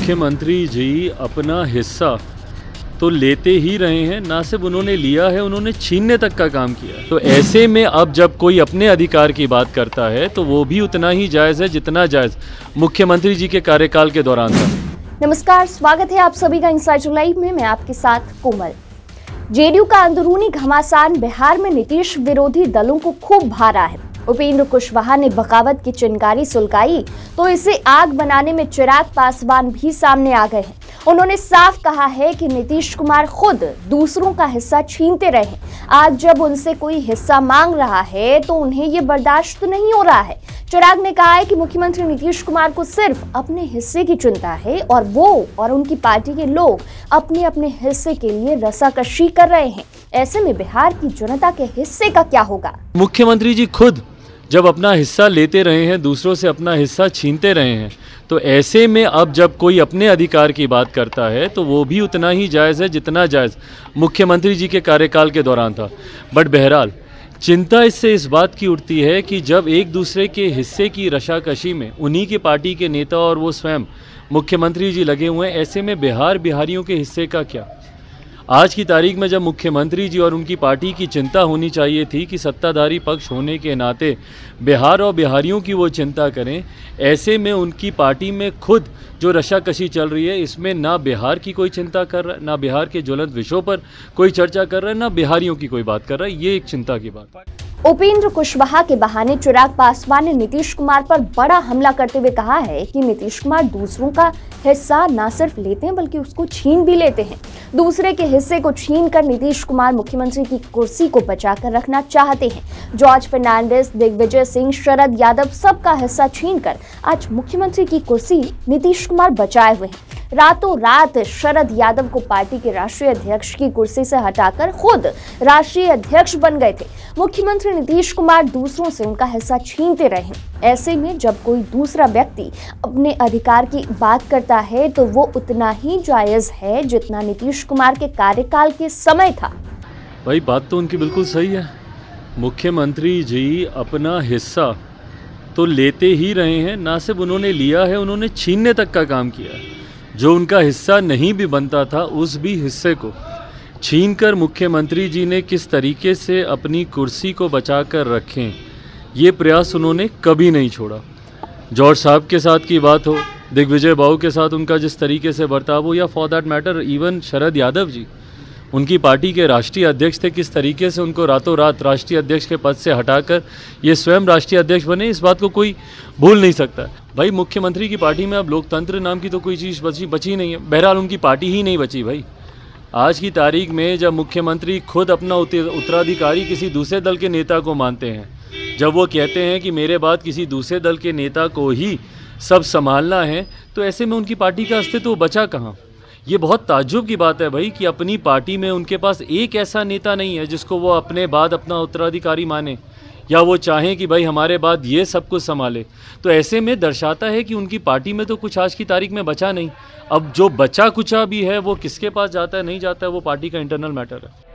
मुख्यमंत्री जी अपना हिस्सा तो लेते ही रहे हैं, ना सिर्फ उन्होंने लिया है, उन्होंने छीनने तक का काम किया। तो ऐसे में अब जब कोई अपने अधिकार की बात करता है तो वो भी उतना ही जायज़ है जितना जायज़ मुख्यमंत्री जी के कार्यकाल के दौरान था। नमस्कार, स्वागत है आप सभी का इनसाइडर लाइव में। मैं आपके साथ कोमल। जेडीयू का अंदरूनी घमासान बिहार में नीतीश विरोधी दलों को खूब भा रहा है। उपेंद्र कुशवाहा ने बगावत की चिंगारी सुलगाई तो इसे आग बनाने में चिराग पासवान भी सामने आ गए हैं। उन्होंने साफ कहा है कि नीतीश कुमार खुद दूसरों का हिस्सा छीनते रहे हैं। आज जब उनसे कोई हिस्सा मांग रहा है तो उन्हें ये बर्दाश्त नहीं हो रहा है। चिराग ने कहा है कि मुख्यमंत्री नीतीश कुमार को सिर्फ अपने हिस्से की चिंता है और वो और उनकी पार्टी के लोग अपने अपने हिस्से के लिए रसाकशी कर रहे हैं। ऐसे में बिहार की जनता के हिस्से का क्या होगा? मुख्यमंत्री जी खुद जब अपना हिस्सा लेते रहे हैं, दूसरों से अपना हिस्सा छीनते रहे हैं, तो ऐसे में अब जब कोई अपने अधिकार की बात करता है तो वो भी उतना ही जायज़ है जितना जायज़ मुख्यमंत्री जी के कार्यकाल के दौरान था। बट बहरहाल चिंता इससे इस बात की उठती है कि जब एक दूसरे के हिस्से की रशाकशी में उन्हीं की पार्टी के नेता और वो स्वयं मुख्यमंत्री जी लगे हुए हैं, ऐसे में बिहारियों के हिस्से का क्या? आज की तारीख में जब मुख्यमंत्री जी और उनकी पार्टी की चिंता होनी चाहिए थी कि सत्ताधारी पक्ष होने के नाते बिहार और बिहारियों की वो चिंता करें, ऐसे में उनकी पार्टी में खुद जो रशाकशी चल रही है, इसमें ना बिहार की कोई चिंता कर रहा है, ना बिहार के ज्वलंत विषयों पर कोई चर्चा कर रहा है, ना बिहारियों की कोई बात कर रहा है। ये एक चिंता की बात है। उपेंद्र कुशवाहा के बहाने चिराग पासवान ने नीतीश कुमार पर बड़ा हमला करते हुए कहा है कि नीतीश कुमार दूसरों का हिस्सा न सिर्फ लेते हैं बल्कि उसको छीन भी लेते हैं। दूसरे के हिस्से को छीन कर नीतीश कुमार मुख्यमंत्री की कुर्सी को बचाकर रखना चाहते हैं। जॉर्ज फर्नांडिस, दिग्विजय सिंह, शरद यादव सबका हिस्सा छीनकर आज मुख्यमंत्री की कुर्सी नीतीश कुमार बचाए हुए हैं। रातों रात शरद यादव को पार्टी के राष्ट्रीय अध्यक्ष की कुर्सी से हटाकर खुद राष्ट्रीय अध्यक्ष बन गए थे। मुख्यमंत्री नीतीश कुमार दूसरों से उनका हिस्सा छीनते रहे। ऐसे में जब कोई दूसरा व्यक्ति अपने अधिकार की बात करता है तो वो उतना ही जायज है जितना नीतीश कुमार के कार्यकाल के समय था। भाई बात तो उनकी बिल्कुल सही है। मुख्यमंत्री जी अपना हिस्सा तो लेते ही रहे हैं, ना सिर्फ उन्होंने लिया है, उन्होंने छीनने तक का काम किया है। जो उनका हिस्सा नहीं भी बनता था उस भी हिस्से को छीनकर मुख्यमंत्री जी ने किस तरीके से अपनी कुर्सी को बचाकर रखें, ये प्रयास उन्होंने कभी नहीं छोड़ा। जॉर्ज साहब के साथ की बात हो, दिग्विजय बाबू के साथ उनका जिस तरीके से बर्ताव हो, या for that matter even Sharad Yadav ji उनकी पार्टी के राष्ट्रीय अध्यक्ष थे, किस तरीके से उनको रातों रात राष्ट्रीय अध्यक्ष के पद से हटाकर ये स्वयं राष्ट्रीय अध्यक्ष बने, इस बात को कोई भूल नहीं सकता। भाई मुख्यमंत्री की पार्टी में अब लोकतंत्र नाम की तो कोई चीज़ बची नहीं है। बहरहाल उनकी पार्टी ही नहीं बची। भाई आज की तारीख में जब मुख्यमंत्री खुद अपना उत्तराधिकारी किसी दूसरे दल के नेता को मानते हैं, जब वो कहते हैं कि मेरे बाद किसी दूसरे दल के नेता को ही सब संभालना है, तो ऐसे में उनकी पार्टी का अस्तित्व बचा कहाँ? ये बहुत ताज्जुब की बात है भाई कि अपनी पार्टी में उनके पास एक ऐसा नेता नहीं है जिसको वो अपने बाद अपना उत्तराधिकारी माने, या वो चाहें कि भाई हमारे बाद ये सब कुछ संभाले। तो ऐसे में दर्शाता है कि उनकी पार्टी में तो कुछ आज की तारीख में बचा नहीं। अब जो बचा कुचा भी है वो किसके पास जाता है नहीं जाता है, वो पार्टी का इंटरनल मैटर है।